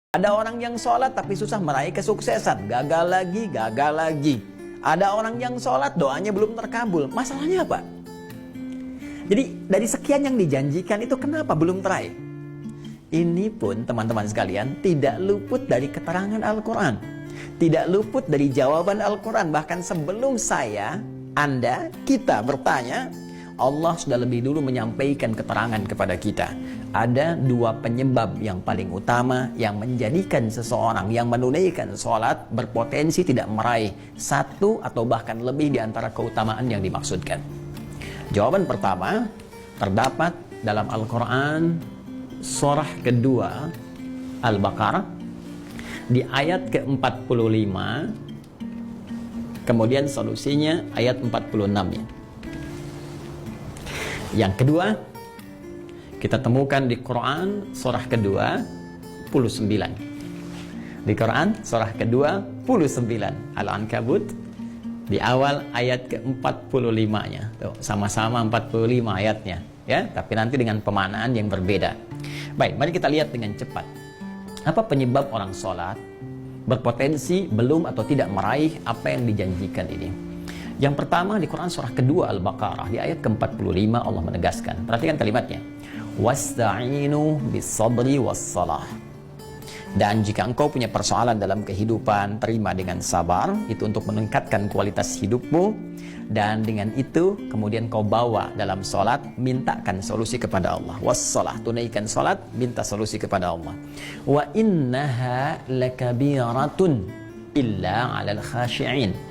Ada orang yang sholat tapi susah meraih kesuksesan, gagal lagi, gagal lagi. Ada orang yang sholat doanya belum terkabul, masalahnya apa? Jadi dari sekian yang dijanjikan itu kenapa belum teraih? Ini pun teman-teman sekalian tidak luput dari keterangan Al-Quran, tidak luput dari jawaban Al-Quran. Bahkan sebelum saya, Anda, kita bertanya, Allah sudah lebih dulu menyampaikan keterangan kepada kita. Ada dua penyebab yang paling utama yang menjadikan seseorang yang menunaikan sholat berpotensi tidak meraih satu atau bahkan lebih di antara keutamaan yang dimaksudkan. Jawaban pertama terdapat dalam Al-Quran surah kedua Al-Baqarah di ayat ke-45, kemudian solusinya ayat 46-nya. Yang kedua, kita temukan di Quran surah kedua 29. Di Quran surah kedua 29 Al-Ankabut di awal ayat ke-45-nya. Tuh, sama-sama 45 ayatnya, ya, tapi nanti dengan pemaknaan yang berbeda. Baik, mari kita lihat dengan cepat. Apa penyebab orang sholat berpotensi belum atau tidak meraih apa yang dijanjikan ini? Yang pertama di Quran surah kedua Al-Baqarah di ayat ke-45 Allah menegaskan. Perhatikan kalimatnya. Wasta'inu bis-sabri was-salah. Dan jika engkau punya persoalan dalam kehidupan, terima dengan sabar. Itu untuk meningkatkan kualitas hidupmu. Dan dengan itu kemudian kau bawa dalam sholat, mintakan solusi kepada Allah. Was-salah, tunaikan sholat, minta solusi kepada Allah. Wa innaha lakabiratun illa 'alal khashi'in.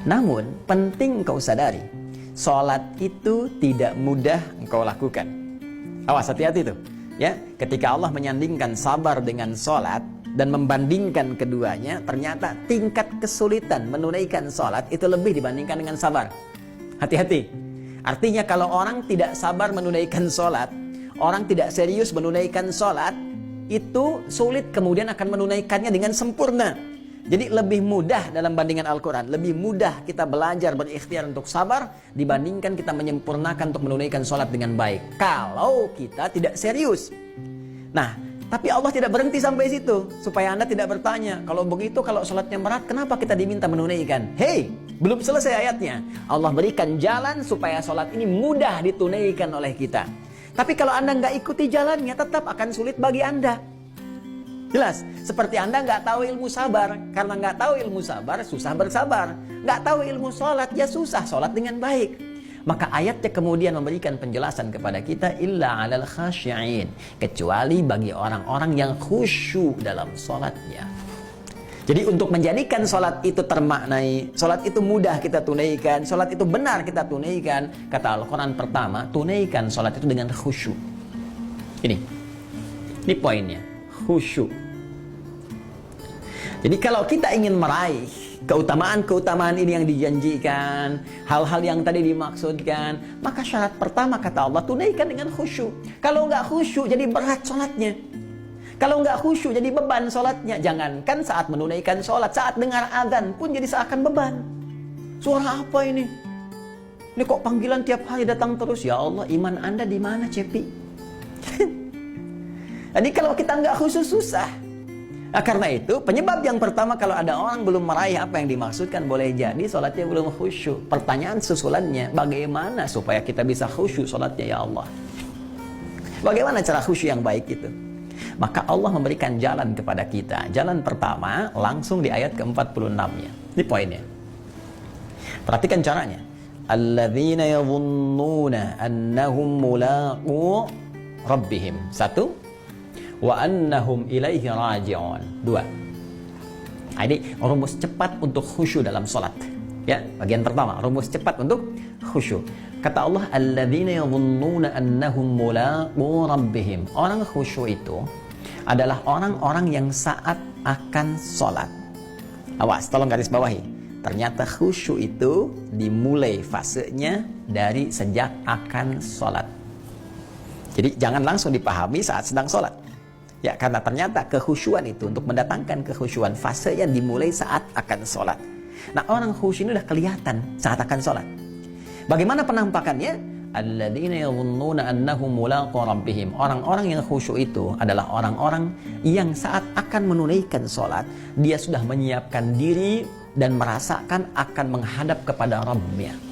Namun penting kau sadari, sholat itu tidak mudah engkau lakukan. Awas, hati-hati tuh, ya. Ketika Allah menyandingkan sabar dengan sholat dan membandingkan keduanya, ternyata tingkat kesulitan menunaikan sholat itu lebih dibandingkan dengan sabar. Hati-hati. Artinya kalau orang tidak sabar menunaikan sholat, orang tidak serius menunaikan sholat, itu sulit kemudian akan menunaikannya dengan sempurna. Jadi lebih mudah dalam bandingan Al-Quran, lebih mudah kita belajar berikhtiar untuk sabar dibandingkan kita menyempurnakan untuk menunaikan sholat dengan baik. Kalau kita tidak serius. Nah, tapi Allah tidak berhenti sampai situ. Supaya Anda tidak bertanya, kalau begitu kalau sholatnya berat, kenapa kita diminta menunaikan? Hei, belum selesai ayatnya. Allah berikan jalan supaya sholat ini mudah ditunaikan oleh kita. Tapi kalau Anda nggak ikuti jalannya, tetap akan sulit bagi Anda. Jelas, seperti Anda nggak tahu ilmu sabar. Karena nggak tahu ilmu sabar, susah bersabar. Nggak tahu ilmu sholat, ya susah sholat dengan baik. Maka ayatnya kemudian memberikan penjelasan kepada kita, illa 'alal khashi'in, kecuali bagi orang-orang yang khusyuk dalam sholatnya. Jadi untuk menjadikan sholat itu termaknai, sholat itu mudah kita tunaikan, sholat itu benar kita tunaikan, kata Al-Quran pertama, tunaikan sholat itu dengan khusyuk. Ini poinnya. Khusyuk. Jadi kalau kita ingin meraih keutamaan-keutamaan ini yang dijanjikan, hal-hal yang tadi dimaksudkan, maka syarat pertama kata Allah, tunaikan dengan khusyuk. Kalau nggak khusyuk jadi berat sholatnya. Kalau nggak khusyuk jadi beban sholatnya. Jangankan saat menunaikan sholat, saat dengar azan pun jadi seakan beban. Suara apa ini? Ini kok panggilan tiap hari datang terus? Ya Allah, iman Anda di mana, Cepi? Jadi kalau kita nggak khusyuk susah. Nah, karena itu penyebab yang pertama kalau ada orang belum meraih apa yang dimaksudkan, boleh jadi sholatnya belum khusyuk. Pertanyaan susulannya, bagaimana supaya kita bisa khusyuk sholatnya ya Allah? Bagaimana cara khusyuk yang baik itu? Maka Allah memberikan jalan kepada kita. Jalan pertama langsung di ayat ke-46-nya. Ini poinnya. Perhatikan caranya. Alladzina yadhunnuna annahum mulaqu rabbihim. Satu. Wa annahum ilaihi raji'un. Dua. Ini rumus cepat untuk khusyuk dalam sholat. Ya, bagian pertama, rumus cepat untuk khusyuk. Kata Allah, alladzina yadhunnuna annahum mulaqu rabbihim. Orang khusyuk itu adalah orang-orang yang saat akan sholat. Awas, tolong garis bawahi. Ternyata khusyuk itu dimulai fasenya dari sejak akan sholat. Jadi jangan langsung dipahami saat sedang sholat. Ya, karena ternyata kekhusyuan itu untuk mendatangkan kekhusyuan fasenya dimulai saat akan sholat. Nah, orang khusyuk ini udah kelihatan saat akan sholat. Bagaimana penampakannya? alladzina yadhunnuna annahum mulaqu rabbihim. Orang-orang yang khusyuk itu adalah orang-orang yang saat akan menunaikan sholat, dia sudah menyiapkan diri dan merasakan akan menghadap kepada Rabbnya.